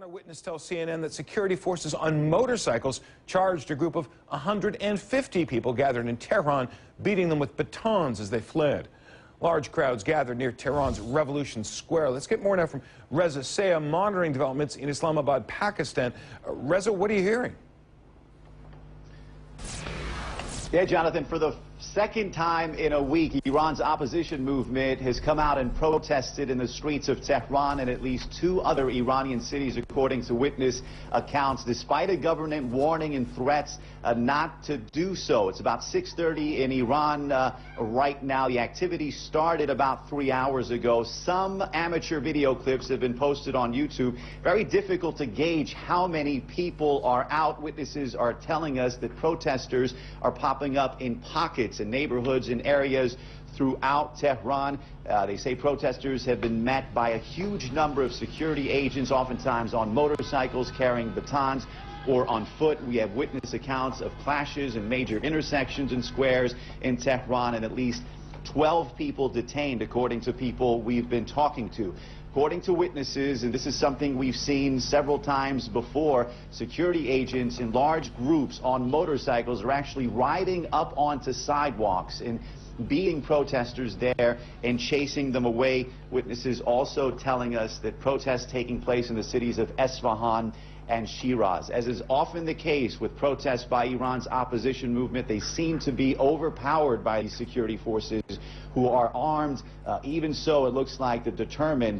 A witness tells CNN that security forces on motorcycles charged a group of 150 people gathered in Tehran, beating them with batons as they fled. Large crowds gathered near Tehran's Revolution Square. Let's get more now from Reza Sayah, monitoring developments in Islamabad, Pakistan. Reza, what are you hearing? Yeah, Jonathan, for the second time in a week, Iran's opposition movement has come out and protested in the streets of Tehran and at least 2 other Iranian cities, according to witness accounts, despite a government warning and threats not to do so. It's about 6:30 in Iran right now. The activity started about 3 hours ago. Some amateur video clips have been posted on YouTube. Very difficult to gauge how many people are out. Witnesses are telling us that protesters are popping up in pockets and neighborhoods and areas throughout Tehran. They say protesters have been met by a huge number of security agents, oftentimes on motorcycles carrying batons or on foot. We have witness accounts of clashes in major intersections and squares in Tehran, and at least 12 people detained, according to people we've been talking to. According to witnesses, and this is something we've seen several times before, security agents in large groups on motorcycles are actually riding up onto sidewalks and beating protesters there and chasing them away. Witnesses also telling us that protests taking place in the cities of Esfahan and Shiraz. As is often the case with protests by Iran's opposition movement, they seem to be overpowered by these security forces who are armed. Even so, it looks like they're determined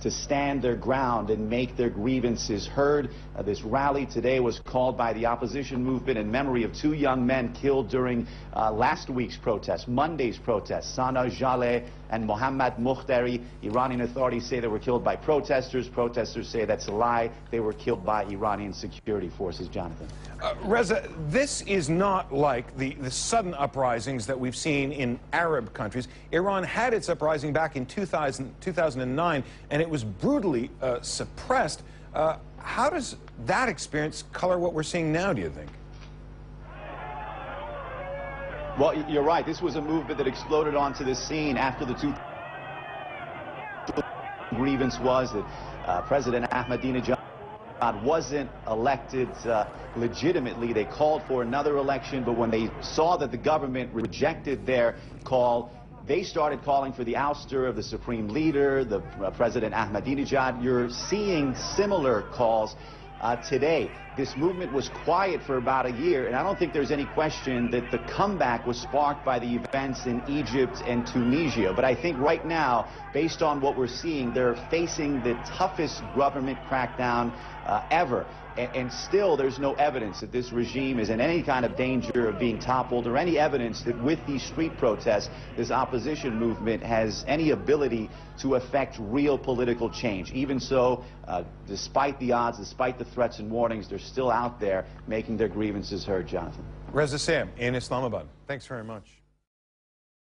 to stand their ground and make their grievances heard. This rally today was called by the opposition movement in memory of 2 young men killed during last week's protest, Monday's protest, Sana Jaleh and Mohammad Mukhtari. Iranian authorities say they were killed by protesters. Protesters say that's a lie. They were killed by Iranian security forces, Jonathan. Reza, this is not like the sudden uprisings that we've seen in Arab countries. Iran had its uprising back in 2009, and it was brutally suppressed. How does that experience color what we're seeing now, do you think? Well, you're right. This was a movement that exploded onto the scene after the grievance was that President Ahmadinejad wasn't elected legitimately. They called for another election, but when they saw that the government rejected their call, they started calling for the ouster of the supreme leader, the President Ahmadinejad. You're seeing similar calls today. This movement was quiet for about a year, and I don't think there's any question that the comeback was sparked by the events in Egypt and Tunisia. But I think right now, based on what we're seeing, they're facing the toughest government crackdown ever. And still, there's no evidence that this regime is in any kind of danger of being toppled, or any evidence that with these street protests, this opposition movement has any ability to affect real political change. Even so, despite the odds, despite the threats and warnings, they're still out there making their grievances heard, Jonathan. Reza Sayah in Islamabad. Thanks very much.